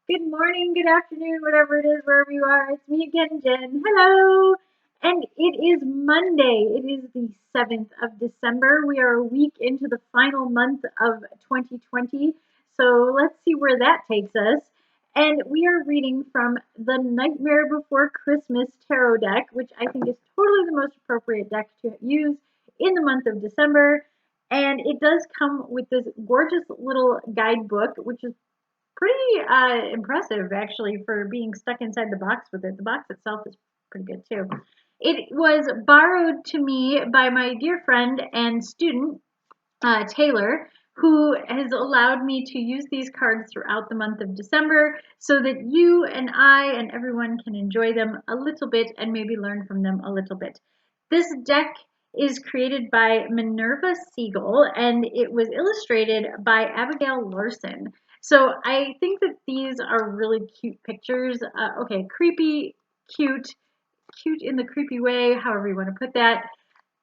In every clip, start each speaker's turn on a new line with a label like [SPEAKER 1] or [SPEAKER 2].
[SPEAKER 1] Good morning, good afternoon, whatever it is, wherever you are. It's me again, Jen. Hello. And it is Monday. It is the 7th of December. We are a week into the final month of 2020. So let's see where that takes us. And we are reading from the Nightmare Before Christmas tarot deck, which I think is totally the most appropriate deck to use in the month of December. And it does come with this gorgeous little guidebook, which is pretty impressive actually for being stuck inside the box with it. The box itself is pretty good too. It was borrowed to me by my dear friend and student, Taylor, who has allowed me to use these cards throughout the month of December so that you and I and everyone can enjoy them a little bit and maybe learn from them a little bit. This deck is created by Minerva Siegel and it was illustrated by Abigail Larson. So I think that these are really cute pictures. Okay, creepy, cute, cute in the creepy way, however you want to put that.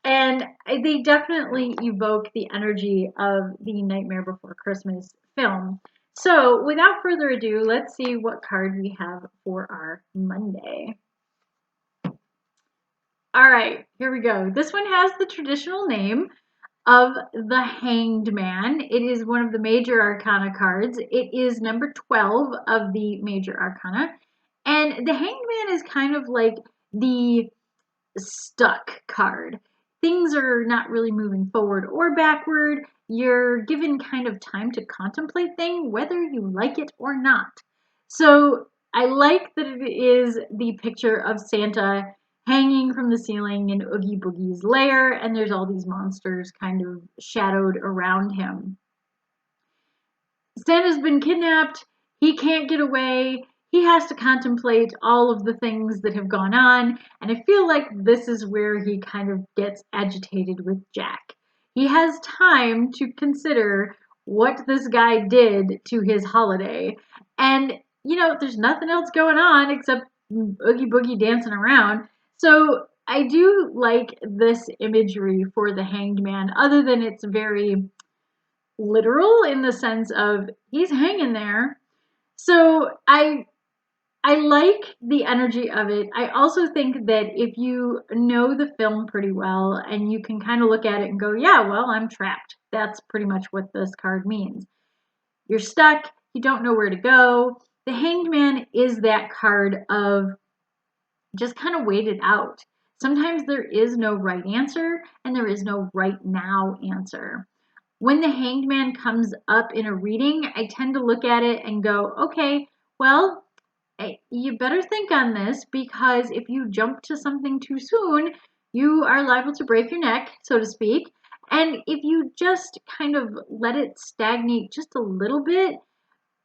[SPEAKER 1] And they definitely evoke the energy of the Nightmare Before Christmas film. So without further ado, let's see what card we have for our Monday. All right, here we go. This one has the traditional name of the Hanged Man. It is one of the major arcana cards. It is number 12 of the major arcana. And the Hanged Man is kind of like the stuck card. Things are not really moving forward or backward. You're given kind of time to contemplate things, whether you like it or not. So I like that it is the picture of Santa hanging from the ceiling in Oogie Boogie's lair, and there's all these monsters kind of shadowed around him. Santa's been kidnapped. He can't get away. He has to contemplate all of the things that have gone on. And I feel like this is where he kind of gets agitated with Jack. He has time to consider what this guy did to his holiday. And, there's nothing else going on except Oogie Boogie dancing around. So I do like this imagery for the Hanged Man, other than it's very literal in the sense of he's hanging there. So I like the energy of it. I also think that if you know the film pretty well and you can kind of look at it and go, yeah, well, I'm trapped. That's pretty much what this card means. You're stuck, you don't know where to go. The Hanged Man is that card of just kind of wait it out. Sometimes there is no right answer and there is no right now answer. When the Hanged Man comes up in a reading, I tend to look at it and go, okay, well, you better think on this because if you jump to something too soon, you are liable to break your neck, so to speak. And if you just kind of let it stagnate just a little bit,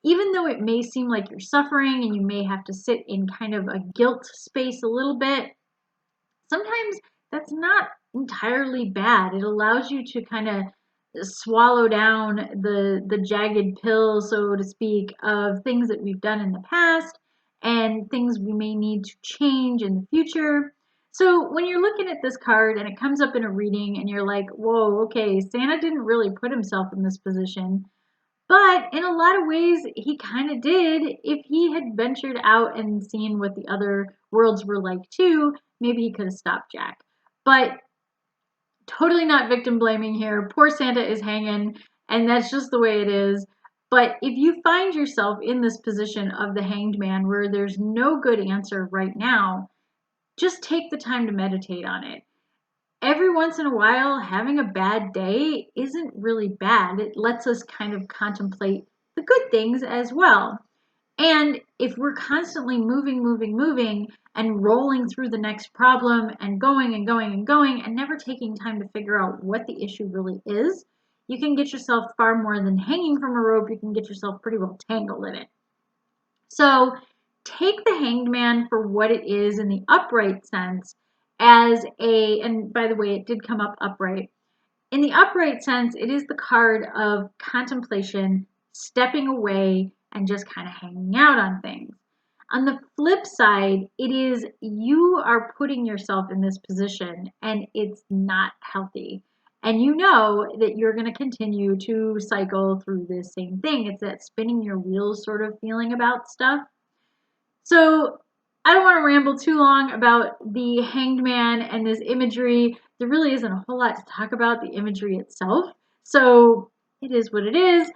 [SPEAKER 1] even though it may seem like you're suffering and you may have to sit in kind of a guilt space a little bit, sometimes that's not entirely bad. It allows you to kind of swallow down the jagged pill, so to speak, of things that we've done in the past and things we may need to change in the future. So when you're looking at this card and it comes up in a reading and you're like, whoa, okay, Santa didn't really put himself in this position. But in a lot of ways, he kind of did. If he had ventured out and seen what the other worlds were like too, maybe he could have stopped Jack. But totally not victim blaming here. Poor Santa is hanging, and that's just the way it is. But if you find yourself in this position of the Hanged Man where there's no good answer right now, just take the time to meditate on it. Every once in a while, having a bad day isn't really bad. It lets us kind of contemplate the good things as well. And if we're constantly moving, and rolling through the next problem and going and going and going and never taking time to figure out what the issue really is, you can get yourself far more than hanging from a rope. You can get yourself pretty well tangled in it. So take the Hanged Man for what it is in the upright sense and by the way, it did come up upright. In the upright sense, it is the card of contemplation, stepping away, and just kind of hanging out on things. On the flip side, it is you are putting yourself in this position and it's not healthy. and you know that you're going to continue to cycle through this same thing. It's that spinning your wheels sort of feeling about stuff. So I don't want to ramble too long about the Hanged Man and this imagery. There really isn't a whole lot to talk about the imagery itself. So it is what it is.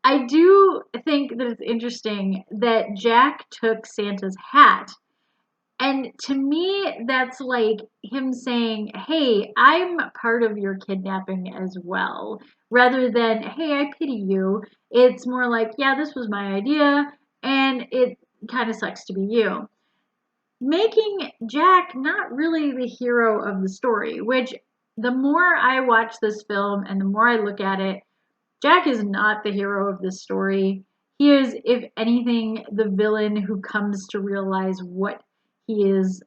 [SPEAKER 1] I do think that it's interesting that Jack took Santa's hat. And to me, that's like him saying, hey, I'm part of your kidnapping as well. Rather than, hey, I pity you. It's more like, yeah, this was my idea, and it kind of sucks to be you. Making Jack not really the hero of the story, which the more I watch this film and the more I look at it, Jack is not the hero of this story. He is, if anything, the villain who comes to realize he is,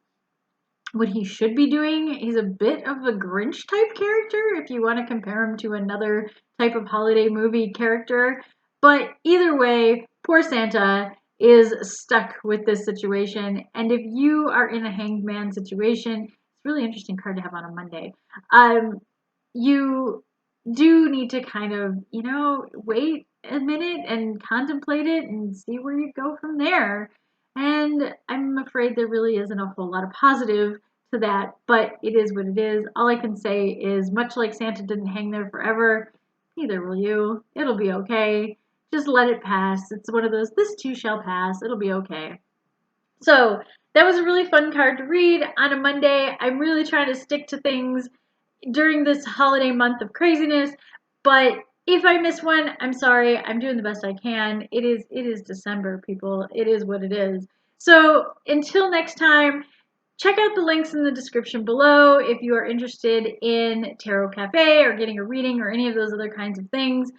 [SPEAKER 1] what he should be doing. He's a bit of a Grinch type character if you want to compare him to another type of holiday movie character. But either way, poor Santa is stuck with this situation. And if you are in a hanged man situation, it's a really interesting card to have on a Monday. You do need to kind of, wait a minute and contemplate it and see where you go from there. And I'm afraid there really isn't a whole lot of positive to that, but it is what it is. All I can say is, much like Santa didn't hang there forever, neither will you. It'll be okay. Just let it pass. It's one of those, this too shall pass. It'll be okay. So that was a really fun card to read on a Monday. I'm really trying to stick to things during this holiday month of craziness, but if I miss one, I'm sorry. I'm doing the best I can. It is December, people. It is what it is. So until next time, check out the links in the description below if you are interested in Tarot Cafe or getting a reading or any of those other kinds of things.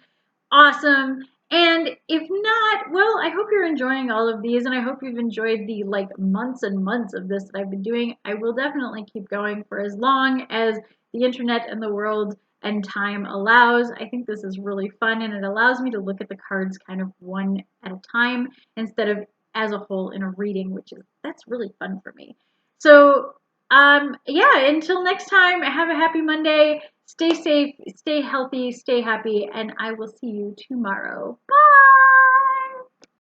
[SPEAKER 1] Awesome. And if not, well, I hope you're enjoying all of these, and I hope you've enjoyed the months and months of this that I've been doing. I will definitely keep going for as long as the internet and the world and time allows. I think this is really fun, and it allows me to look at the cards kind of one at a time instead of as a whole in a reading, that's really fun for me. So, yeah, until next time, have a happy Monday. Stay safe, stay healthy, stay happy, and I will see you tomorrow. Bye!